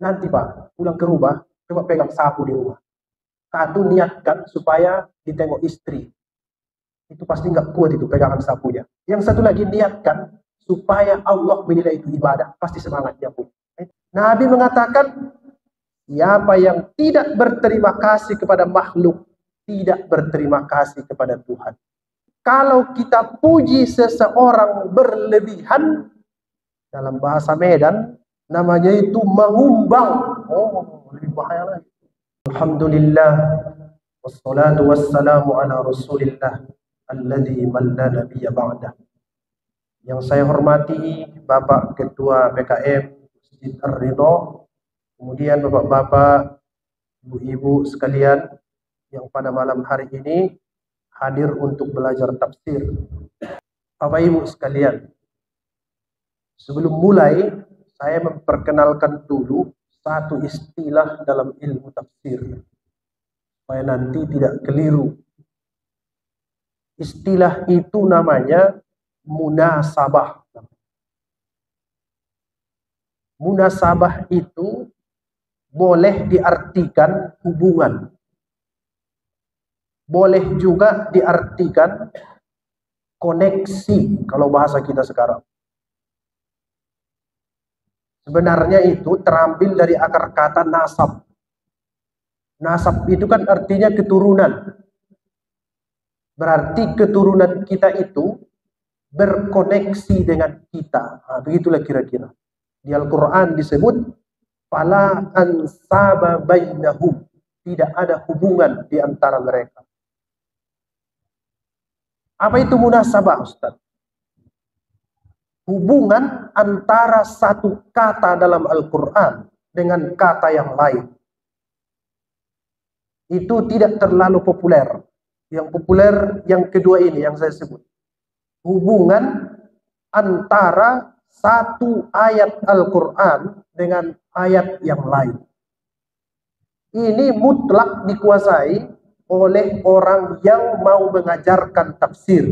Nanti Pak, pulang ke rumah, coba pegang sapu di rumah. Satu, niatkan supaya ditengok istri. Itu pasti nggak kuat itu pegangan sapunya. Yang satu lagi, niatkan supaya Allah menilai itu ibadah. Pasti semangat dia pun. Nabi mengatakan, siapa yang tidak berterima kasih kepada makhluk, tidak berterima kasih kepada Tuhan. Kalau kita puji seseorang berlebihan, dalam bahasa Medan, namanya itu mengumbang. Oh, lebih bahaya lagi. Alhamdulillah, wassalatu wassalamu ala rasulillah, alladzi man la nabiyya ba'dah. Yang saya hormati Bapak Ketua BKM Masjid Ar-Ridha, kemudian Bapak-bapak, Ibu-ibu sekalian yang pada malam hari ini hadir untuk belajar tafsir. Bapak Ibu sekalian, sebelum mulai saya memperkenalkan dulu satu istilah dalam ilmu tafsir supaya nanti tidak keliru. Istilah itu namanya munasabah. Munasabah itu boleh diartikan hubungan. Boleh juga diartikan koneksi kalau bahasa kita sekarang. Sebenarnya itu terambil dari akar kata nasab. Nasab itu kan artinya keturunan. Berarti keturunan kita itu berkoneksi dengan kita. Nah, begitulah kira-kira. Di Al-Quran disebut fala ansaba bainahum, tidak ada hubungan di antara mereka. Apa itu munasabah, Ustaz? Hubungan antara satu kata dalam Al-Quran dengan kata yang lain. Itu tidak terlalu populer. Yang populer yang kedua ini yang saya sebut. Hubungan antara satu ayat Al-Quran dengan ayat yang lain. Ini mutlak dikuasai oleh orang yang mau mengajarkan tafsir.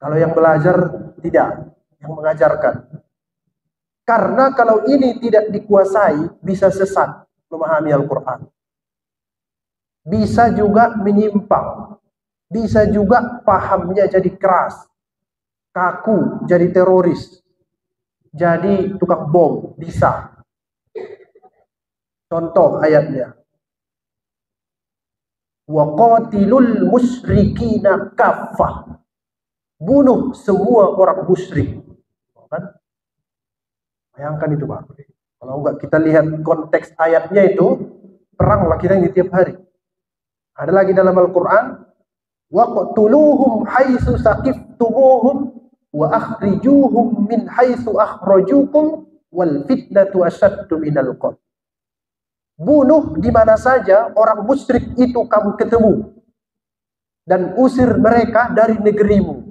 Kalau yang belajar tidak, yang mengajarkan. Karena kalau ini tidak dikuasai, bisa sesat memahami Al-Quran. Bisa juga menyimpang. Bisa juga pahamnya jadi keras. Kaku, jadi teroris. Jadi tukang bom, bisa. Contoh ayatnya. Wa qatilul musyrikina kaffah. Bunuh semua orang musyrik. Kan? Bayangkan itu Pak. Kalau enggak kita lihat konteks ayatnya itu, peranglah kita ini tiap hari. Ada lagi dalam Al-Quran, waqtuluhum haitsu saqiftumuhum wa akhrijuhum min haitsu akhrajukum wal fitnatu asyaddu minal qatl. Bunuh di mana saja orang musyrik itu kamu ketemu dan usir mereka dari negerimu.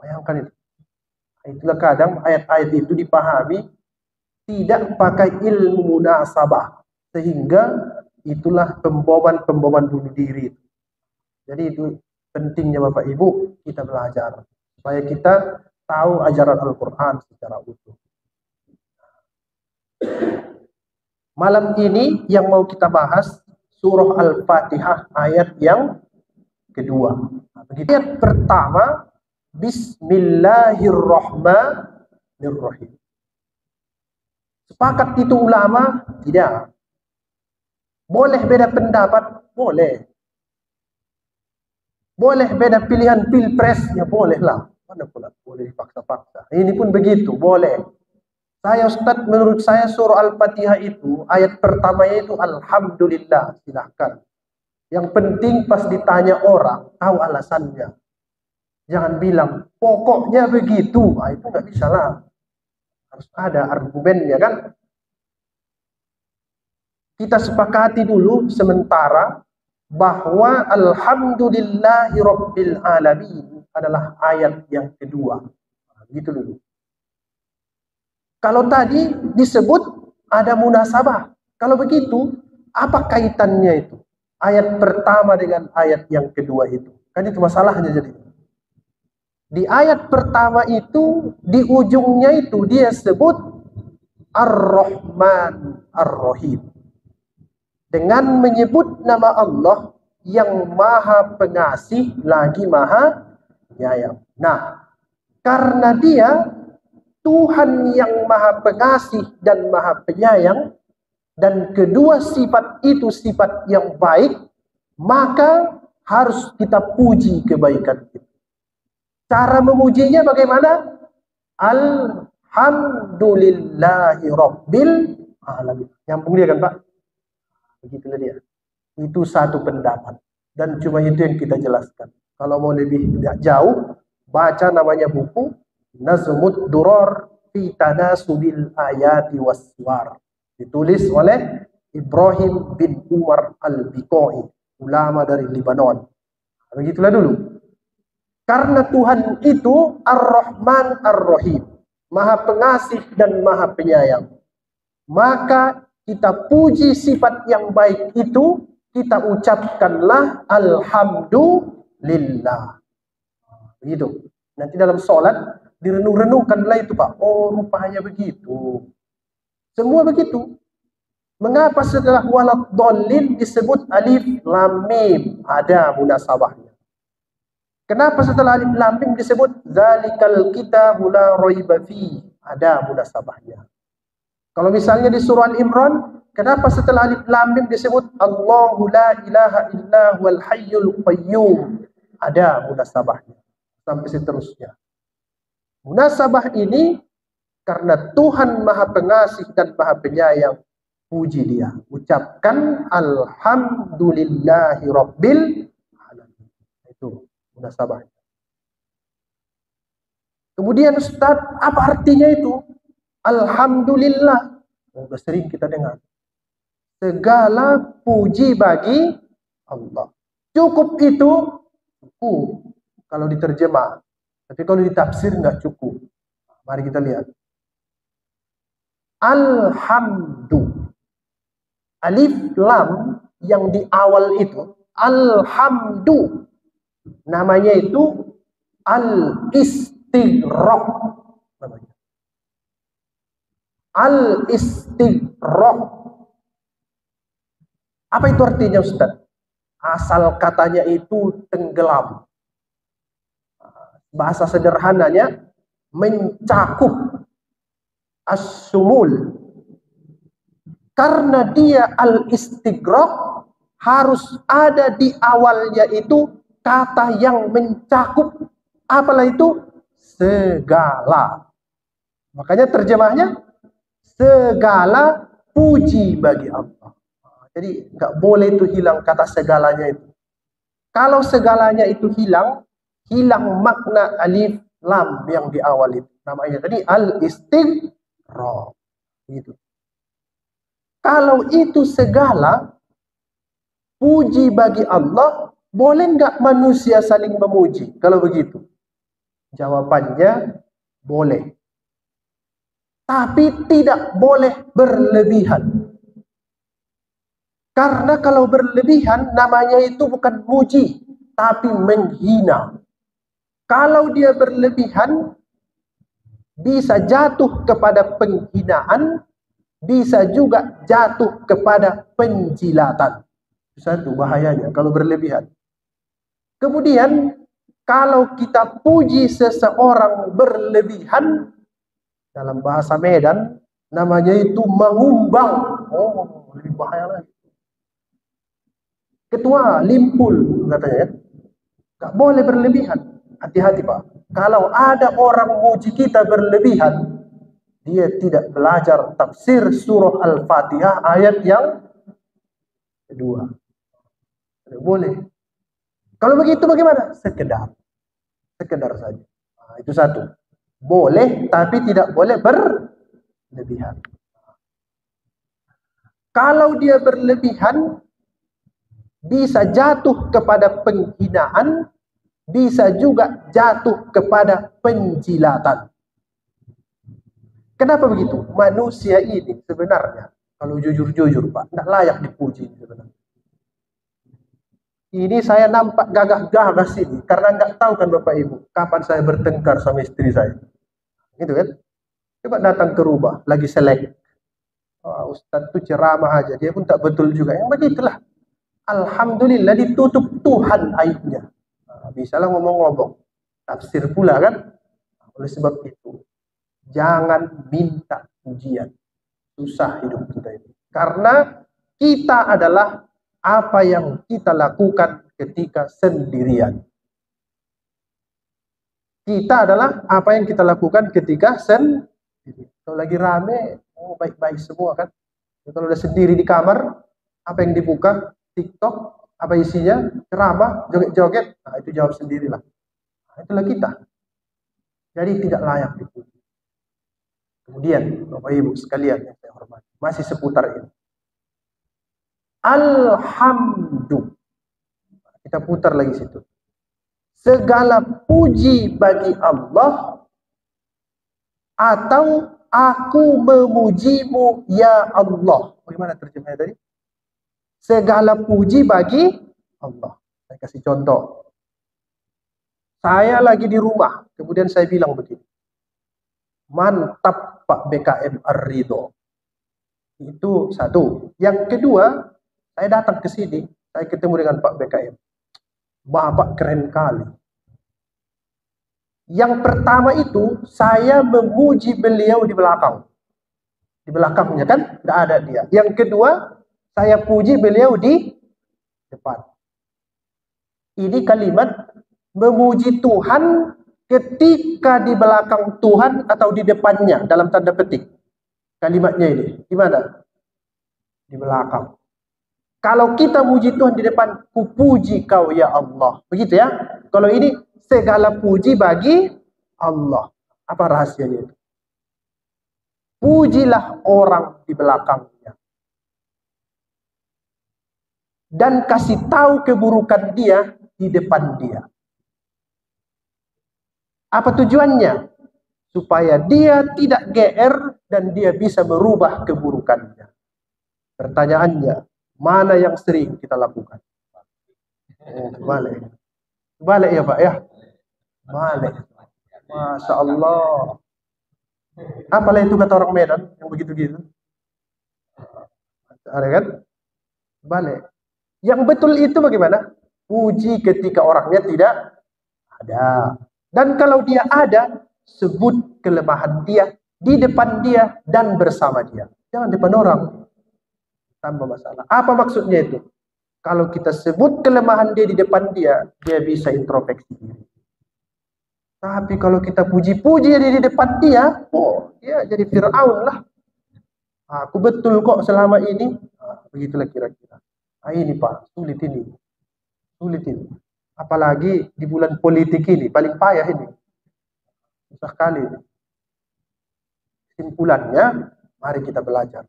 Bayangkan itu. Itulah kadang ayat-ayat itu dipahami tidak pakai ilmu munasabah, sehingga itulah pemboman bunuh diri. Jadi itu pentingnya Bapak Ibu kita belajar supaya kita tahu ajaran Al-Quran secara utuh. Malam ini yang mau kita bahas surah Al-Fatihah ayat yang kedua. Ayat pertama, Bismillahirrahmanirrahim. Sepakat itu ulama? Tidak. Boleh beda pendapat? Boleh. Boleh beda pilihan pilpres? Ya bolehlah. Mana pula boleh dipaksa-paksa. Ini pun begitu, boleh. Saya Ustaz, menurut saya surah Al-Fatihah itu ayat pertamanya itu Alhamdulillah, silahkan. Yang penting pas ditanya orang tahu alasannya. Jangan bilang pokoknya begitu. Nah, itu nggak bisa lah. Harus ada argumennya kan. Kita sepakati dulu sementara bahwa Alhamdulillahi Rabbil Alamin adalah ayat yang kedua. Nah, gitu dulu. Kalau tadi disebut ada munasabah. Kalau begitu, apa kaitannya itu? Ayat pertama dengan ayat yang kedua itu. Kan itu masalahnya jadi. Di ayat pertama itu, di ujungnya itu dia sebut Ar-Rahman Ar-Rahim. Dengan menyebut nama Allah yang Maha Pengasih lagi Maha Penyayang. Nah, karena Dia Tuhan yang Maha Pengasih dan Maha Penyayang, dan kedua sifat itu sifat yang baik, maka harus kita puji kebaikan itu. Cara memujinya bagaimana? Alhamdulillahi Rabbil Alamin. Nyambung dia kan Pak? Begitulah dia. Itu satu pendapat. Dan cuma itu yang kita jelaskan. Kalau mau lebih jauh, baca namanya buku Nazmud Duror fi Tanasubil Ayati Waswar. Ditulis oleh Ibrahim bin Umar Al-Biqai, ulama dari Lebanon. Begitulah dulu. Karena Tuhan itu Ar-Rahman Ar-Rahim, Maha Pengasih dan Maha Penyayang. Maka kita puji sifat yang baik itu, kita ucapkanlah Alhamdulillah. Begitu. Nanti dalam sholat direnung-renungkanlah itu Pak. Oh, rupanya begitu. Semua begitu. Mengapa setelah waladhdallin disebut alif lam mim? Ada munasabahnya. Kenapa setelah alif lam mim disebut zalikal kitabu la raiba fi? Ada munasabahnya. Kalau misalnya di surah Al-Imran, kenapa setelah alif lam mim disebut Allahu la ilaha illa huwal hayyul qayyum? Ada munasabahnya. Sampai seterusnya. Munasabah ini karena Tuhan Maha Pengasih dan Maha Penyayang, puji Dia. Ucapkan Alhamdulillahi Rabbil Alamin. Itu munasabahnya. Kemudian Ustaz, apa artinya itu? Alhamdulillah. Sudah sering kita dengar. Segala puji bagi Allah. Cukup itu, cukup. Kalau diterjemah. Tapi kalau ditafsir nggak cukup. Mari kita lihat. Alhamdu. Alif lam yang di awal itu. Alhamdu. Namanya itu al-istighraq. Namanya. Al-istighraq. Apa itu artinya Ustaz? Asal katanya itu tenggelam. Bahasa sederhananya mencakup, as-sumul. Karena dia al-istighraq, harus ada di awalnya itu kata yang mencakup. Apalah itu? Segala. Makanya terjemahnya segala puji bagi Allah. Jadi nggak boleh itu hilang kata segalanya itu. Kalau segalanya itu hilang makna alif lam yang di awal itu. Namanya tadi al-istighraq. Gitu. Kalau itu segala puji bagi Allah, boleh nggak manusia saling memuji? Kalau begitu, jawabannya boleh. Tapi tidak boleh berlebihan. Karena kalau berlebihan, namanya itu bukan muji, tapi menghina. Kalau dia berlebihan, bisa jatuh kepada penghinaan, bisa juga jatuh kepada penjilatan. Satu bahayanya kalau berlebihan. Kemudian, kalau kita puji seseorang berlebihan, dalam bahasa Medan, namanya itu mengumbang. Oh, lebih bahaya lagi. Ketua limpul, katanya. Gak boleh berlebihan. Hati-hati Pak. Kalau ada orang muji kita berlebihan, dia tidak belajar tafsir surah Al-Fatihah ayat yang kedua. Tidak boleh. Kalau begitu bagaimana? Sekedar saja. Nah, itu satu. Boleh, tapi tidak boleh berlebihan. Kalau dia berlebihan, bisa jatuh kepada penghinaan, bisa juga jatuh kepada penjilatan. Kenapa begitu? Manusia ini sebenarnya, kalau jujur-jujur Pak, tidak layak dipuji sebenarnya. Ini saya nampak gagah-gagah sini, karena nggak tahu kan Bapak Ibu, kapan saya bertengkar sama istri saya. Gitu kan? Coba datang ke rumah, lagi selek. Ustadz itu ceramah aja, dia pun tak betul juga. Yang begitulah. Alhamdulillah ditutup Tuhan aibnya. Bisalah ngomong-ngomong. Tafsir pula kan. Oleh sebab itu, jangan minta pujian. Susah hidup kita ini. Karena kita adalah apa yang kita lakukan ketika sendirian. Kita adalah apa yang kita lakukan ketika sendirian. Kalau lagi rame, baik-baik semua kan. Kalau udah sendiri di kamar, apa yang dibuka? TikTok, apa isinya? Ceramah, joget-joget. Nah, itu jawab sendirilah. Nah, itulah kita. Jadi tidak layak dipuji. Kemudian, Bapak Ibu sekalian yang saya hormati, masih seputar ini. Alhamdulillah. Kita putar lagi situ. Segala puji bagi Allah, atau aku memujimu ya Allah. Bagaimana terjemahnya tadi? Segala puji bagi Allah. Saya kasih contoh. Saya lagi di rumah, kemudian saya bilang begini. Mantap Pak BKM Ar-Ridho. Itu satu. Yang kedua, saya datang ke sini, saya ketemu dengan Pak BKM. Bapak keren kali. Yang pertama itu, saya memuji beliau di belakang. Di belakangnya kan, tidak ada dia. Yang kedua, saya puji beliau di depan. Ini kalimat memuji Tuhan ketika di belakang Tuhan atau di depannya, dalam tanda petik. Kalimatnya ini, gimana? Di belakang. Kalau kita muji Tuhan di depan, ku puji kau ya Allah. Begitu ya. Kalau ini, segala puji bagi Allah. Apa rahasianya itu? Pujilah orang di belakangnya. Dan kasih tahu keburukan dia di depan dia. Apa tujuannya? Supaya dia tidak GR dan dia bisa merubah keburukannya. Pertanyaannya, mana yang sering kita lakukan? Balik. Balik ya Pak ya? Balik. Masya Allah. Apalah itu kata orang Medan yang begitu-gitu? Ada kan? Balik. Yang betul itu bagaimana? Puji ketika orangnya tidak ada. Dan kalau dia ada, sebut kelemahan dia di depan dia dan bersama dia. Jangan depan orang. Tambah masalah. Apa maksudnya itu? Kalau kita sebut kelemahan dia di depan dia, dia bisa introspeksi diri. Tapi kalau kita puji-puji dia di depan dia, dia jadi Fir'aun lah. Aku betul kok selama ini. Begitulah kira-kira. Ini Pak, sulit ini. Sulit ini. Apalagi di bulan politik ini, paling payah ini. Susah sekali ini. Kesimpulannya, mari kita belajar.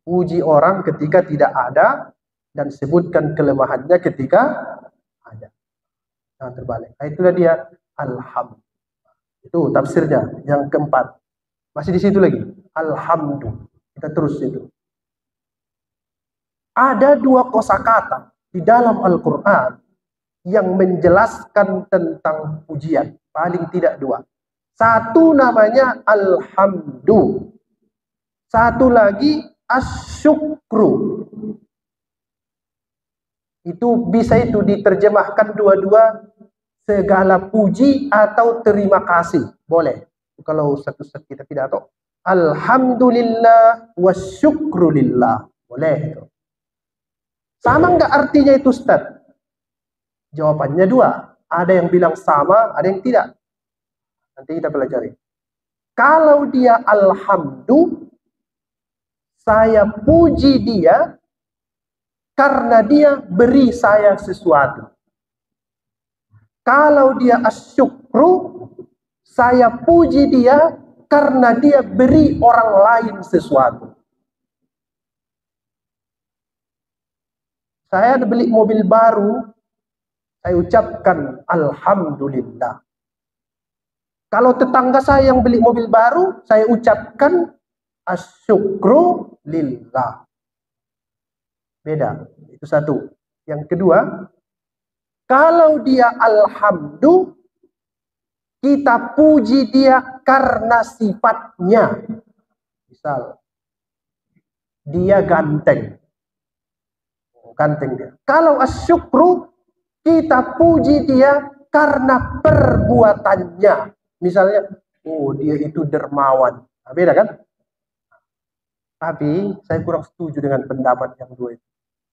Puji orang ketika tidak ada, dan sebutkan kelemahannya ketika ada. Jangan terbalik. Nah, itulah dia. Alhamdulillah. Itu tafsirnya. Yang keempat. Masih di situ lagi. Alhamdulillah. Kita terus itu. Ada dua kosakata di dalam Al-Quran yang menjelaskan tentang pujian. Paling tidak dua. Satu namanya alhamdu. Satu lagi asyukru. Itu bisa itu diterjemahkan dua-dua segala puji atau terima kasih. Boleh. Kalau satu-satu kita pidato. Alhamdulillah wa syukrulillah. Boleh itu. Sama nggak artinya itu Ustaz? Jawabannya dua. Ada yang bilang sama, ada yang tidak. Nanti kita pelajari. Kalau dia alhamdulillah, saya puji dia karena dia beri saya sesuatu. Kalau dia asyukru, saya puji dia karena dia beri orang lain sesuatu. Saya beli mobil baru, saya ucapkan alhamdulillah. Kalau tetangga saya yang beli mobil baru, saya ucapkan asyukru lillah. Beda, itu satu. Yang kedua, kalau dia alhamdulillah, kita puji dia karena sifatnya. Misal, dia ganteng. Ganteng dia. Kalau asyukru, kita puji dia karena perbuatannya. Misalnya, oh dia itu dermawan. Nah, beda kan? Tapi saya kurang setuju dengan pendapat yang dua itu.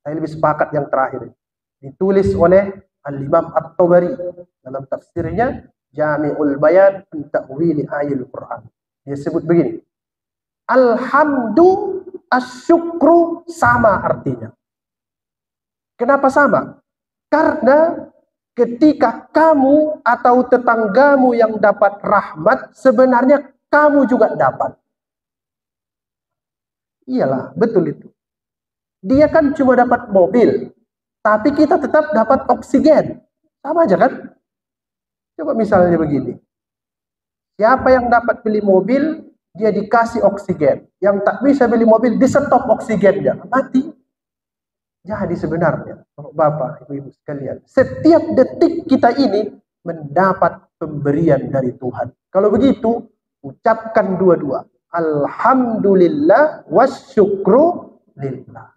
Saya lebih sepakat yang terakhir. Ditulis oleh Al-Imam At-Tabari dalam tafsirnya Jami'ul Bayan an Ta'wili Ayatul Quran. Dia sebut begini. Alhamdu asyukru sama artinya. Kenapa sama? Karena ketika kamu atau tetanggamu yang dapat rahmat, sebenarnya kamu juga dapat. Iyalah, betul itu. Dia kan cuma dapat mobil, tapi kita tetap dapat oksigen. Sama aja kan? Coba misalnya begini. Siapa yang dapat beli mobil, dia dikasih oksigen. Yang tak bisa beli mobil, di-stop oksigennya. Mati. Jadi sebenarnya, Bapak, Ibu-ibu sekalian, setiap detik kita ini mendapat pemberian dari Tuhan. Kalau begitu, ucapkan dua-dua. Alhamdulillah wasyukru lillah.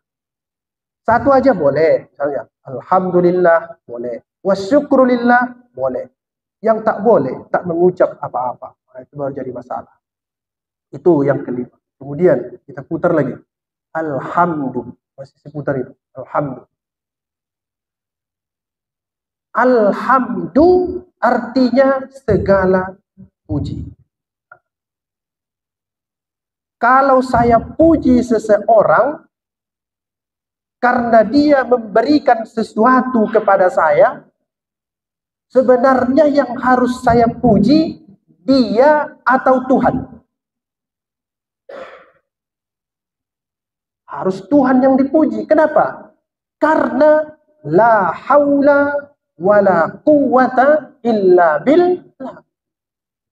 Satu aja boleh, misalnya. Alhamdulillah boleh. Wasyukru lillah boleh. Yang tak boleh, tak mengucap apa-apa. Nah, itu baru jadi masalah. Itu yang kelima. Kemudian kita putar lagi. Alhamdulillah. Masih seputar itu. Alhamdulillah. Alhamdu artinya segala puji. Kalau saya puji seseorang karena dia memberikan sesuatu kepada saya, sebenarnya yang harus saya puji dia atau Tuhan. Harus Tuhan yang dipuji. Kenapa? Karena la haula wala quwwata illa billah.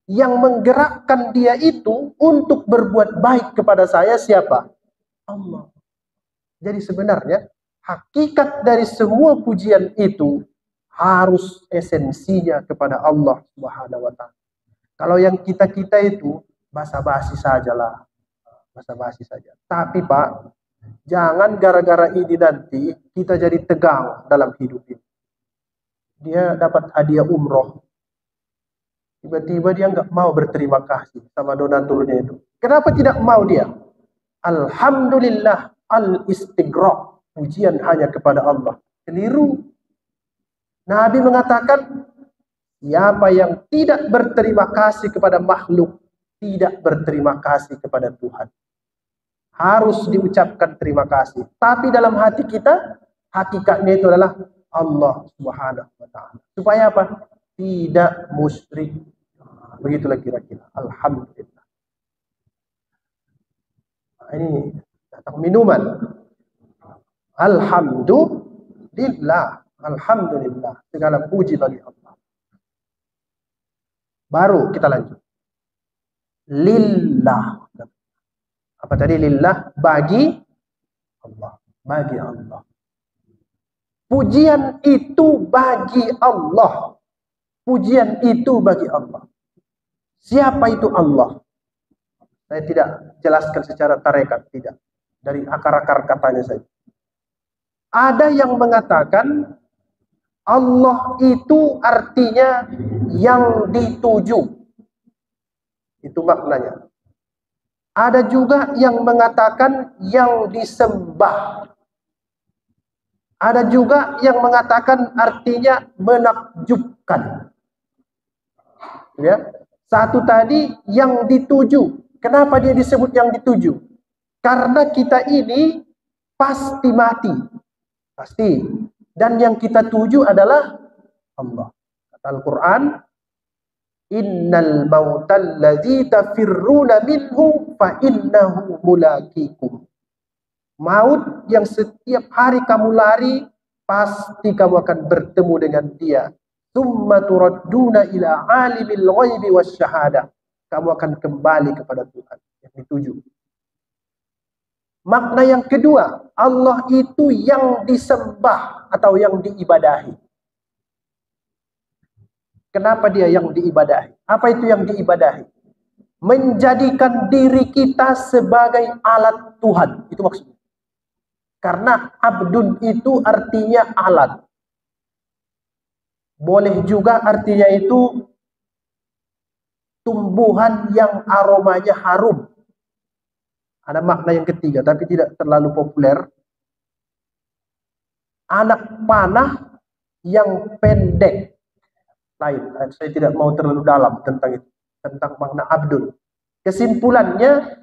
Yang menggerakkan dia itu untuk berbuat baik kepada saya siapa? Allah. Jadi sebenarnya hakikat dari semua pujian itu harus esensinya kepada Allah Subhanahu wa taala. Kalau yang kita-kita itu basa-basi sajalah. Basa-basi saja. Tapi Pak, jangan gara-gara ini nanti kita jadi tegang dalam hidup ini. Dia dapat hadiah umroh. Tiba-tiba dia nggak mau berterima kasih sama donaturnya itu. Kenapa tidak mau dia? Alhamdulillah al-istighraq. Pujian hanya kepada Allah. Keliru. Nabi mengatakan, siapa yang tidak berterima kasih kepada makhluk, tidak berterima kasih kepada Tuhan. Harus diucapkan terima kasih. Tapi dalam hati kita, hakikatnya itu adalah Allah Subhanahu wa taala. Supaya apa? Tidak musyrik. Begitulah kira-kira. Alhamdulillah. Nah, ini datang minuman. Alhamdulillah. Alhamdulillah. Segala puji bagi Allah. Baru kita lanjut. Lillah. Apa tadi? Lillah, bagi Allah. Bagi Allah. Pujian itu bagi Allah. Pujian itu bagi Allah. Siapa itu Allah? Saya tidak jelaskan secara tarekat, tidak. Dari akar-akar katanya saja. Ada yang mengatakan Allah itu artinya yang dituju. Itu maknanya. Ada juga yang mengatakan yang disembah. Ada juga yang mengatakan artinya menakjubkan. Ya. Satu tadi yang dituju. Kenapa dia disebut yang dituju? Karena kita ini pasti mati. Pasti. Dan yang kita tuju adalah Allah. Kata Al-Quran, Innal mautal ladzi tafirruna minhu fa innahu mulaqikum. Maut yang setiap hari kamu lari, pasti kamu akan bertemu dengan dia. Tsumma turadduna ila alimil ghaibi wasyahadah. Kamu akan kembali kepada Tuhan. Yang dituju. Makna yang kedua, Allah itu yang disembah atau yang diibadahi. Kenapa dia yang diibadahi? Apa itu yang diibadahi? Menjadikan diri kita sebagai alat Tuhan. Itu maksudnya. Karena abdun itu artinya alat. Boleh juga artinya itu tumbuhan yang aromanya harum. Ada makna yang ketiga, tapi tidak terlalu populer. Anak panah yang pendek. Lain, saya tidak mau terlalu dalam tentang itu, tentang makna abdun. Kesimpulannya,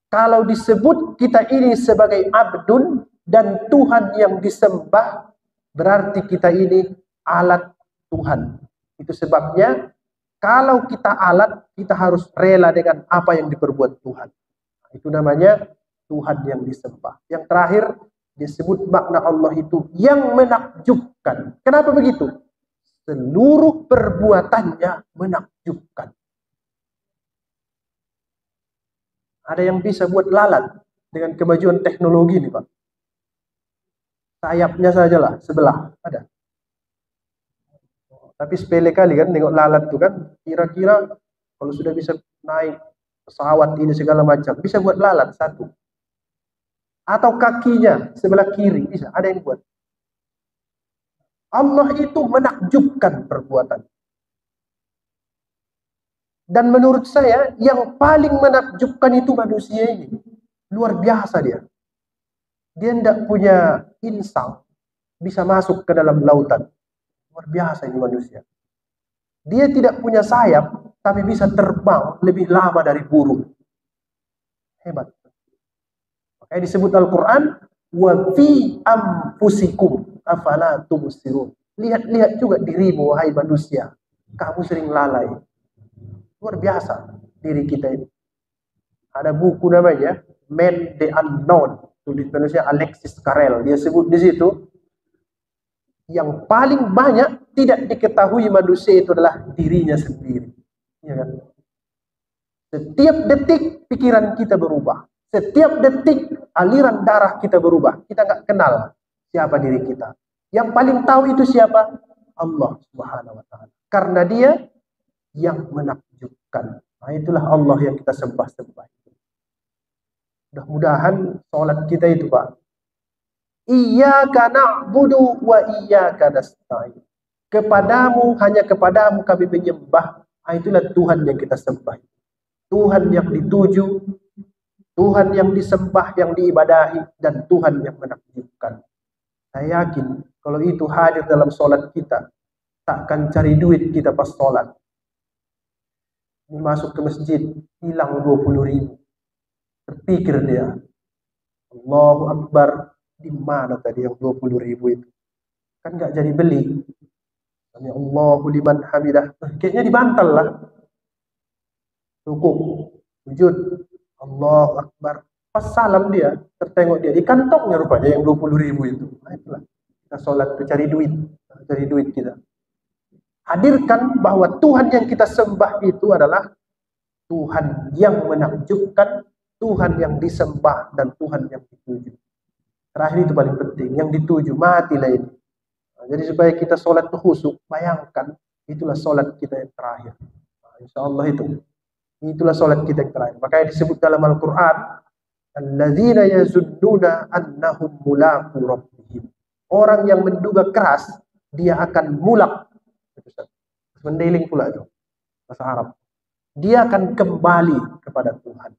kalau disebut kita ini sebagai abdun dan Tuhan yang disembah, berarti kita ini alat Tuhan. Itu sebabnya kalau kita alat, kita harus rela dengan apa yang diperbuat Tuhan. Itu namanya Tuhan yang disembah. Yang terakhir, disebut makna Allah itu yang menakjubkan. Kenapa begitu? Seluruh perbuatannya menakjubkan. Ada yang bisa buat lalat dengan kemajuan teknologi nih, Pak. Sayapnya sajalah sebelah ada. Tapi sepele kali kan nengok lalat tuh kan, kira-kira kalau sudah bisa naik pesawat ini segala macam, bisa buat lalat satu. Atau kakinya sebelah kiri, bisa, ada yang buat. Allah itu menakjubkan perbuatan. Dan menurut saya, yang paling menakjubkan itu manusia ini. Luar biasa dia. Dia tidak punya insang, bisa masuk ke dalam lautan. Luar biasa ini manusia. Dia tidak punya sayap, tapi bisa terbang lebih lama dari burung. Hebat. Makanya disebut Al-Quran, wa fi anfusikum afala tubsirun. Lihat-lihat juga dirimu, wahai manusia. Kamu sering lalai. Luar biasa diri kita ini. Ada buku namanya Man the Unknown, tulis manusia Alexis Carrel. Dia sebut di situ, yang paling banyak tidak diketahui manusia itu adalah dirinya sendiri. Ya kan? Setiap detik pikiran kita berubah. Setiap detik aliran darah kita berubah. Kita nggak kenal siapa diri kita. Yang paling tahu itu siapa? Allah Subhanahu wa Ta'ala. Karena Dia yang menakjubkan. Nah, itulah Allah yang kita sembah-sembah. Mudah-mudahan sholat kita itu, Pak, Iyyaka na'budu wa iyyaka nasta'in. Kepadamu, hanya kepadamu kami menyembah. Nah, itulah Tuhan yang kita sembah. Tuhan yang dituju, Tuhan yang disembah, yang diibadahi, dan Tuhan yang menakjubkan. Saya yakin kalau itu hadir dalam sholat kita, takkan cari duit kita pas sholat. Ini masuk ke masjid, hilang 20.000. Terpikir dia, Allahu Akbar, di mana tadi yang 20.000 itu? Kan nggak jadi beli. Sami Allahu liman hamidah. Kayaknya dibantal lah. Cukup, sujud, Allahu Akbar. Pas salam dia, tertengok dia di kantongnya rupanya yang 20.000 itu. Nah, itulah kita sholat itu cari duit kita. Hadirkan bahwa Tuhan yang kita sembah itu adalah Tuhan yang menakjubkan, Tuhan yang disembah, dan Tuhan yang dituju. Terakhir itu paling penting, yang dituju, matilah ini. Nah, jadi supaya kita sholat khusyuk, bayangkan, itulah sholat kita yang terakhir. Nah, insya Allah itulah sholat kita yang terakhir. Makanya disebut dalam Al-Quran, alladzina yazunnuna annahum mulaqu rabbihim. Orang yang menduga keras, dia akan mulak. Mendeling pula itu, bahasa Arab. Dia akan kembali kepada Tuhan.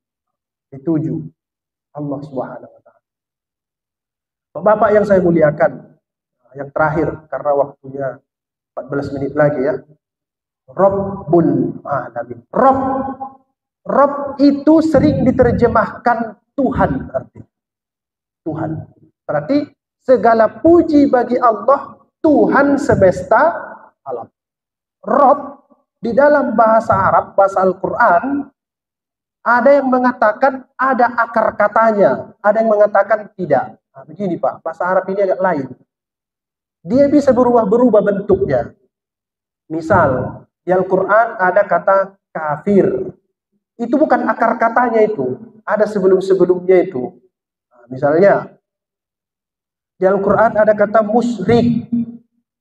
Dituju Allah Subhanahu wa Ta'ala. Bapak yang saya muliakan, yang terakhir karena waktunya 14 menit lagi ya. Rabbul Alamin. Rabb itu sering diterjemahkan Tuhan artinya. Tuhan. Berarti segala puji bagi Allah, Tuhan semesta alam. Rabb di dalam bahasa Arab, bahasa Al-Quran, ada yang mengatakan ada akar katanya, ada yang mengatakan tidak. Nah, begini Pak, bahasa Arab ini agak lain. Dia bisa berubah-berubah bentuknya. Misal, di Al-Quran ada kata kafir. Itu bukan akar katanya itu. Ada sebelum-sebelumnya itu. Nah, misalnya, di Al-Quran ada kata musyrik.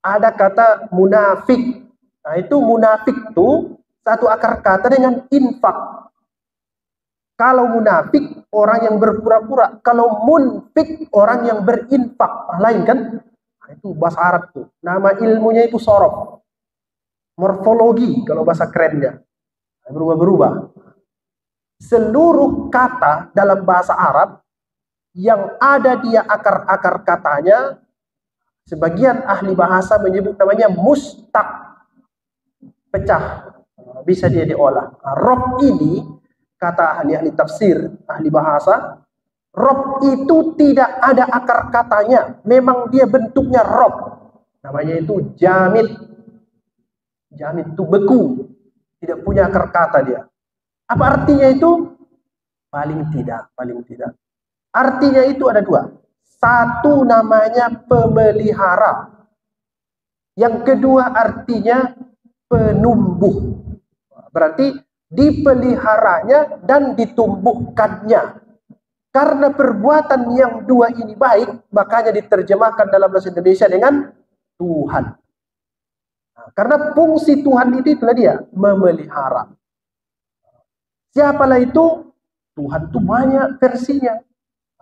Ada kata munafik. Nah, itu munafik itu satu akar kata dengan infak. Kalau munafik orang yang berpura-pura. Kalau munfik, orang yang berinfak. Lain kan? Nah, itu bahasa Arab tuh. Nama ilmunya itu sorof. Morfologi kalau bahasa kerennya. Berubah-berubah. Seluruh kata dalam bahasa Arab yang ada dia akar-akar katanya, sebagian ahli bahasa menyebut namanya mustaq, pecah, bisa dia diolah. Rob ini, kata ahli-ahli tafsir, ahli bahasa, rob itu tidak ada akar katanya, memang dia bentuknya rob, namanya itu jamid. Jamid itu beku, tidak punya akar kata dia. Apa artinya itu? Paling tidak. Artinya itu ada dua. Satu namanya pemelihara. Yang kedua artinya penumbuh. Berarti dipeliharanya dan ditumbuhkannya. Karena perbuatan yang dua ini baik, makanya diterjemahkan dalam bahasa Indonesia dengan Tuhan. Nah, karena fungsi Tuhan itulah dia, memelihara. Siapalah itu? Tuhan itu banyak versinya,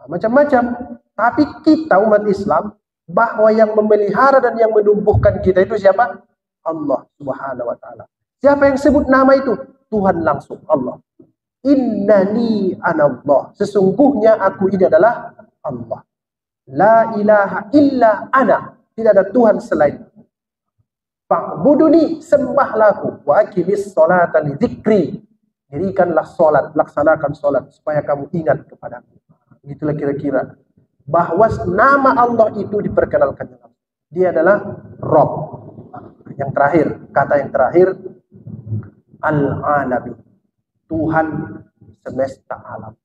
macam-macam. Tapi kita umat Islam, bahwa yang memelihara dan yang menumbuhkan kita itu siapa? Allah Subhanahu wa Ta'ala. Siapa yang sebut nama itu? Tuhan langsung, Allah. Innani anallah. Sesungguhnya aku ini adalah Allah. La ilaha illa ana. Tidak ada Tuhan selain. Fa'buduni, sembahlah aku. Wa aqimis sholata li dzikri. Dirikanlah sholat, laksanakan sholat supaya kamu ingat kepadaku. Itulah kira-kira bahwa nama Allah itu diperkenalkan. Dia adalah Rob. Yang terakhir, kata yang terakhir, Al-Alamin, Tuhan semesta alam.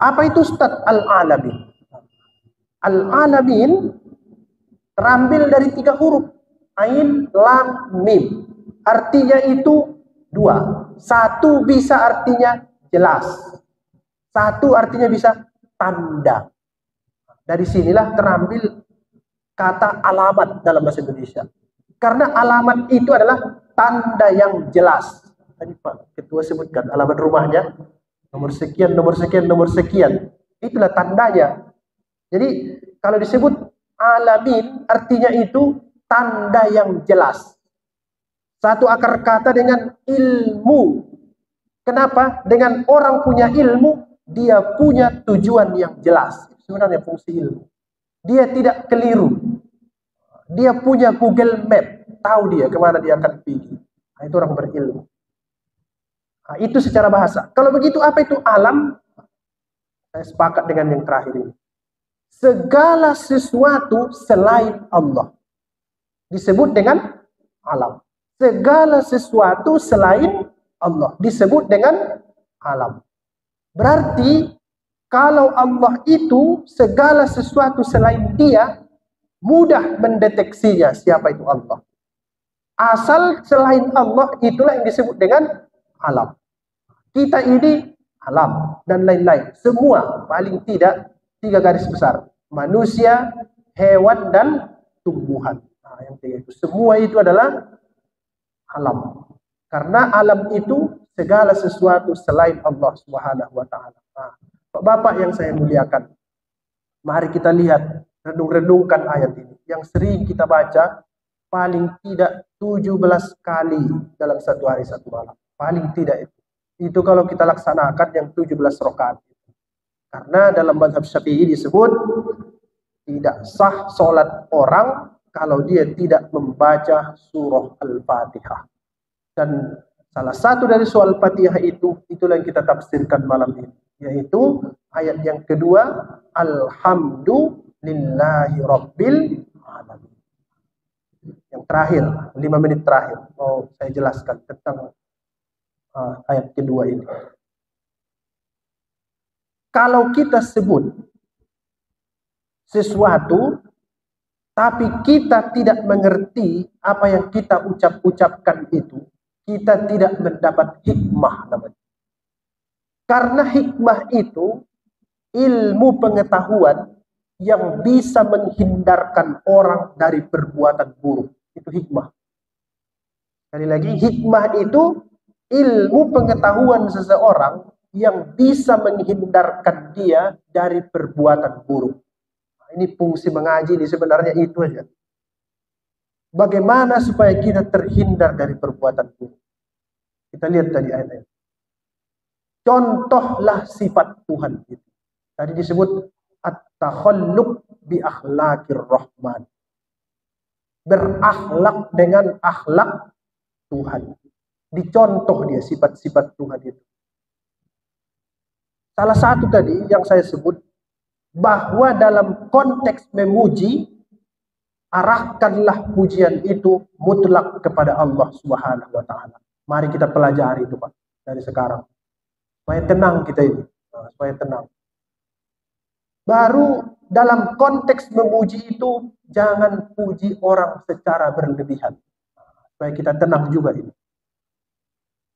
Apa itu Ustaz Al-Alamin? Al-Alamin terambil dari 3 huruf, Ain, Lam, Mim. Artinya itu 2. Satu bisa artinya jelas. Satu artinya bisa tanda. Dari sinilah terambil kata alamat dalam bahasa Indonesia. Karena alamat itu adalah tanda yang jelas. Tadi Pak Ketua sebutkan alamat rumahnya, nomor sekian, nomor sekian, nomor sekian. Itulah tandanya. Jadi kalau disebut alamin artinya itu tanda yang jelas. Satu akar kata dengan ilmu. Kenapa? Dengan orang punya ilmu, dia punya tujuan yang jelas. Sebenarnya fungsi ilmu. Dia tidak keliru. Dia punya Google Map. Tahu dia kemana dia akan pergi. Nah, itu orang berilmu. Nah, itu secara bahasa. Kalau begitu apa itu alam? Saya sepakat dengan yang terakhir ini. Segala sesuatu selain Allah disebut dengan alam. Segala sesuatu selain Allah disebut dengan alam. Berarti kalau Allah itu segala sesuatu selain dia, mudah mendeteksinya siapa itu Allah. Asal selain Allah itulah yang disebut dengan alam. Kita ini alam dan lain-lain. Semua paling tidak 3 garis besar. Manusia, hewan, dan tumbuhan. Nah, yang 3 itu. Semua itu adalah alam. Karena alam itu segala sesuatu selain Allah Subhanahu wa Ta'ala. Nah, Bapak yang saya muliakan, mari kita lihat, renung-renungkan ayat ini yang sering kita baca paling tidak 17 kali dalam satu hari satu malam. Paling tidak itu. Itu kalau kita laksanakan yang 17 rakaat. Karena dalam mazhab Syafi'i disebut tidak sah sholat orang kalau dia tidak membaca surah Al-Fatihah. Dan salah satu dari surah Al-Fatihah itulah yang kita tafsirkan malam ini, yaitu ayat yang kedua, Alhamdulillahi Rabbil Alamin. Yang terakhir, 5 menit terakhir, mau saya jelaskan tentang ayat kedua ini. Kalau kita sebut sesuatu tapi kita tidak mengerti apa yang kita ucapkan itu, kita tidak mendapat hikmah namanya. Karena hikmah itu ilmu pengetahuan yang bisa menghindarkan orang dari perbuatan buruk. Itu hikmah. Sekali lagi, hikmah itu ilmu pengetahuan seseorang yang bisa menghindarkan dia dari perbuatan buruk. Ini fungsi mengaji ini sebenarnya itu aja. Bagaimana supaya kita terhindar dari perbuatan buruk? Kita lihat tadi ayat-ayat. Contohlah sifat Tuhan itu. Tadi disebut at-takhalluq bi akhlaqir rahman. Berakhlak dengan akhlak Tuhan. Dicontoh dia sifat-sifat Tuhan itu. Salah satu tadi yang saya sebut, bahwa dalam konteks memuji, arahkanlah pujian itu mutlak kepada Allah Subhanahu wa taala. Mari kita pelajari itu, Pak, dari sekarang. Supaya tenang kita ini, supaya tenang. Baru dalam konteks memuji itu jangan puji orang secara berlebihan. Supaya kita tenang juga ini.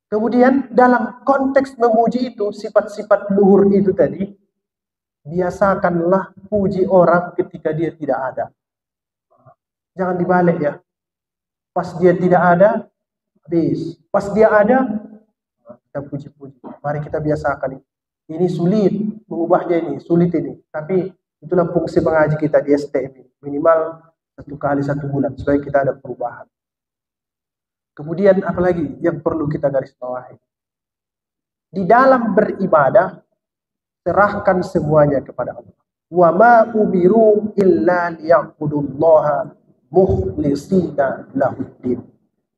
Kemudian dalam konteks memuji itu, sifat-sifat luhur itu tadi, biasakanlah puji orang ketika dia tidak ada. Jangan dibalik ya. Pas dia tidak ada, habis. Pas dia ada, kita puji-puji. Mari kita biasakan ini. Ini sulit, mengubahnya ini, sulit ini. Tapi itulah fungsi mengaji kita di STM. Minimal 1 kali 1 bulan, supaya kita ada perubahan. Kemudian apalagi yang perlu kita garis bawahi? Di dalam beribadah, serahkan semuanya kepada Allah. Wa ma umiru illa liya'budullaha mukhlishina lahuddin.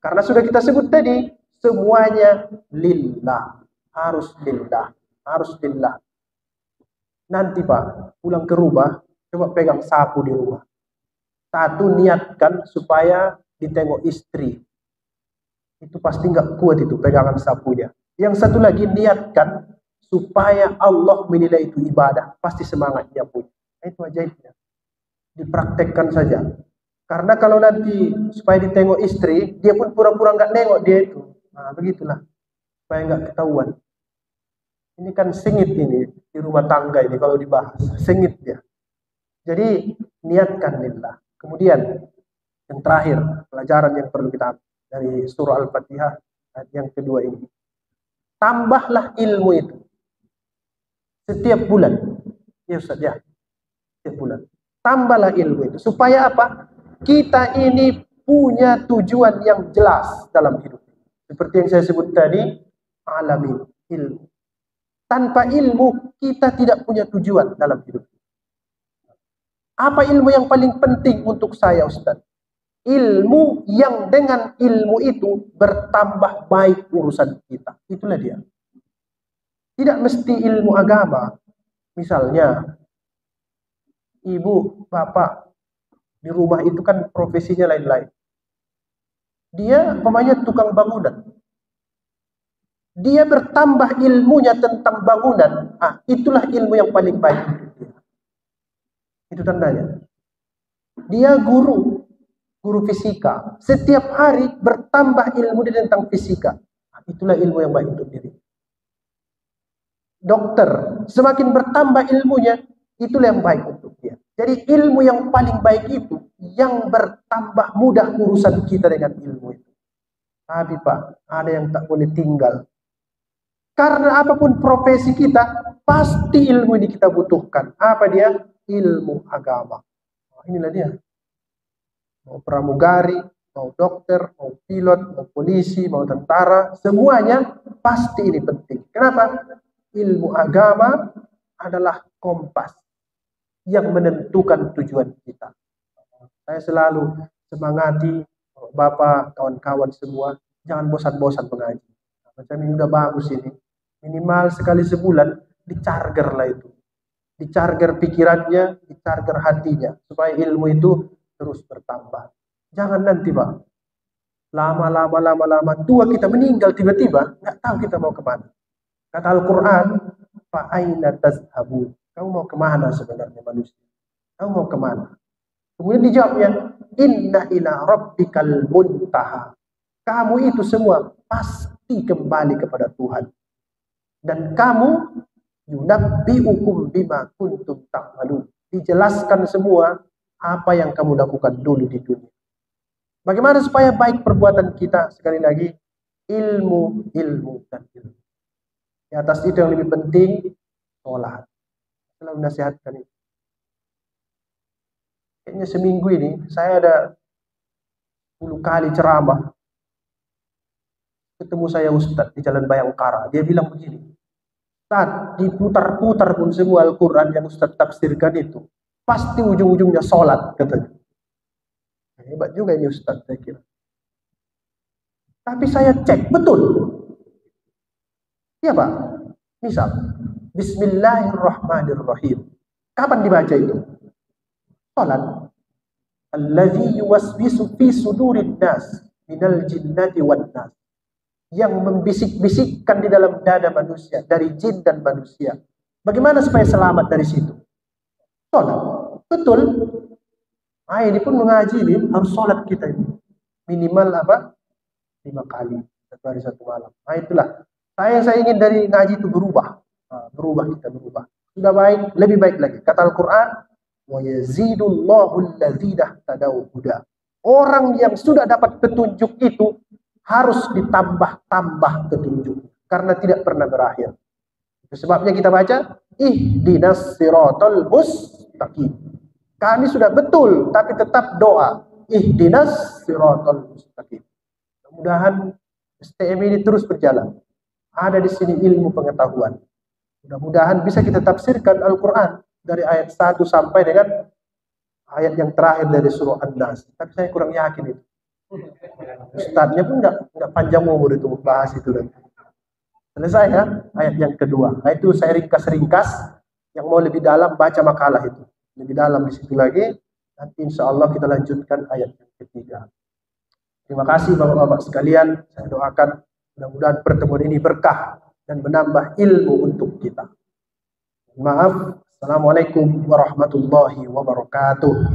Karena sudah kita sebut tadi, semuanya lillah. Harus lillah. Harus lillah. Nanti Pak, pulang ke rumah, coba pegang sapu di rumah. Satu, niatkan supaya ditengok istri. Itu pasti nggak kuat itu pegangan sapunya. Yang satu lagi, niatkan supaya Allah menilai itu ibadah. Pasti semangat dia punya. Itu ajaibnya. Dipraktekkan saja. Karena kalau nanti supaya ditengok istri, dia pun pura-pura nggak nengok dia itu. Nah, begitulah. Supaya nggak ketahuan. Ini kan sengit ini di rumah tangga ini kalau dibahas. Sengit dia. Jadi niatkan lillah. Kemudian yang terakhir, pelajaran yang perlu kita ambil dari surah Al-Fatihah ayat yang kedua ini. Tambahlah ilmu itu. Setiap bulan. Ya Ustaz ya. Setiap bulan. Tambahlah ilmu itu. Supaya apa? Kita ini punya tujuan yang jelas dalam hidup. Seperti yang saya sebut tadi, alamin ilmu. Tanpa ilmu, kita tidak punya tujuan dalam hidup. Apa ilmu yang paling penting untuk saya, Ustaz? Ilmu yang dengan ilmu itu bertambah baik urusan kita. Itulah dia. Tidak mesti ilmu agama. Misalnya, ibu, bapak, di rumah itu kan profesinya lain-lain. Dia umpamanya tukang bangunan. Dia bertambah ilmunya tentang bangunan. Itulah ilmu yang paling baik. Itu tandanya. Dia guru fisika. Setiap hari bertambah ilmu dia tentang fisika. Itulah ilmu yang baik untuk diri. Dokter, semakin bertambah ilmunya, itulah yang baik untuk dia. Jadi ilmu yang paling baik itu, yang bertambah mudah urusan kita dengan ilmu itu. Tapi Pak, ada yang tak boleh tinggal. Karena apapun profesi kita, pasti ilmu ini kita butuhkan. Apa dia? Ilmu agama. Inilah dia. Mau pramugari, mau dokter, mau pilot, mau polisi, mau tentara, semuanya pasti ini penting. Kenapa? Ilmu agama adalah kompas yang menentukan tujuan kita. Saya selalu semangati Bapak, kawan-kawan semua, jangan bosan-bosan mengaji. Macam ini udah bagus ini. Minimal sekali sebulan dicharger lah itu. Dicharger pikirannya, dicharger hatinya. Supaya ilmu itu terus bertambah. Jangan nanti Pak, lama tua kita meninggal tiba-tiba, nggak tahu kita mau kemana. Kata Al-Quran, fa'aina tazhabun. Kamu mau kemana sebenarnya manusia? Kamu mau kemana? Kemudian dijawabnya, inna ila rabbikal muntaha. Kamu itu semua pasti kembali kepada Tuhan. Dan kamu yunabbi'ukum bima kuntum ta'malun. Dijelaskan semua apa yang kamu lakukan dulu di dunia. Bagaimana supaya baik perbuatan kita? Sekali lagi, ilmu, dan ilmu. Di atas itu yang lebih penting, sholat. Selalu nasihatkan itu. Kayaknya seminggu ini saya ada 10 kali ceramah. Ketemu saya Ustadz di Jalan Bayangkara. Dia bilang begini, Ustadz, diputar-putar pun semua Al-Quran yang Ustadz tafsirkan itu, pasti ujung-ujungnya sholat, katanya. Hebat juga ini Ustadz, saya kira. Tapi saya cek, betul. Iya Pak. Misal, Bismillahirrahmanirrahim. Kapan dibaca itu? Sholat. Allazi yuwaswisu fi sudurin nas minal jinnati wan nas. Yang membisik-bisikkan di dalam dada manusia, dari jin dan manusia. Bagaimana supaya selamat dari situ? Sholat. Betul. Nah, ini pun mengaji ini, harus sholat kita ini. Minimal apa? 5 kali. Satu hari satu malam. Nah itulah. Saya ingin dari ngaji itu berubah. Nah, berubah kita berubah. Sudah baik, lebih baik lagi. Kata Al-Quran, wa yazidullahu alladzina tadau huda. Orang yang sudah dapat petunjuk itu harus ditambah-tambah petunjuk karena tidak pernah berakhir. Sebabnya kita baca ihdinas siratal mustaqim. Kami sudah betul tapi tetap doa ihdinas siratal mustaqim. Mudah-mudahan STM ini terus berjalan. Ada di sini ilmu pengetahuan. Mudah-mudahan bisa kita tafsirkan Al-Quran dari ayat 1 sampai dengan ayat yang terakhir dari surah An-Nas. Tapi saya kurang yakin itu. Ustadznya pun nggak panjang umur itu membahas itu nanti. Selesai ya ayat yang kedua. Nah, itu saya ringkas-ringkas. Yang mau lebih dalam baca makalah itu. Lebih dalam di situ lagi. Nanti insya Allah kita lanjutkan ayat yang ketiga. Terima kasih Bapak-Bapak sekalian. Saya doakan mudah-mudahan pertemuan ini berkah dan menambah ilmu untuk kita. Maaf. Assalamualaikum warahmatullahi wabarakatuh.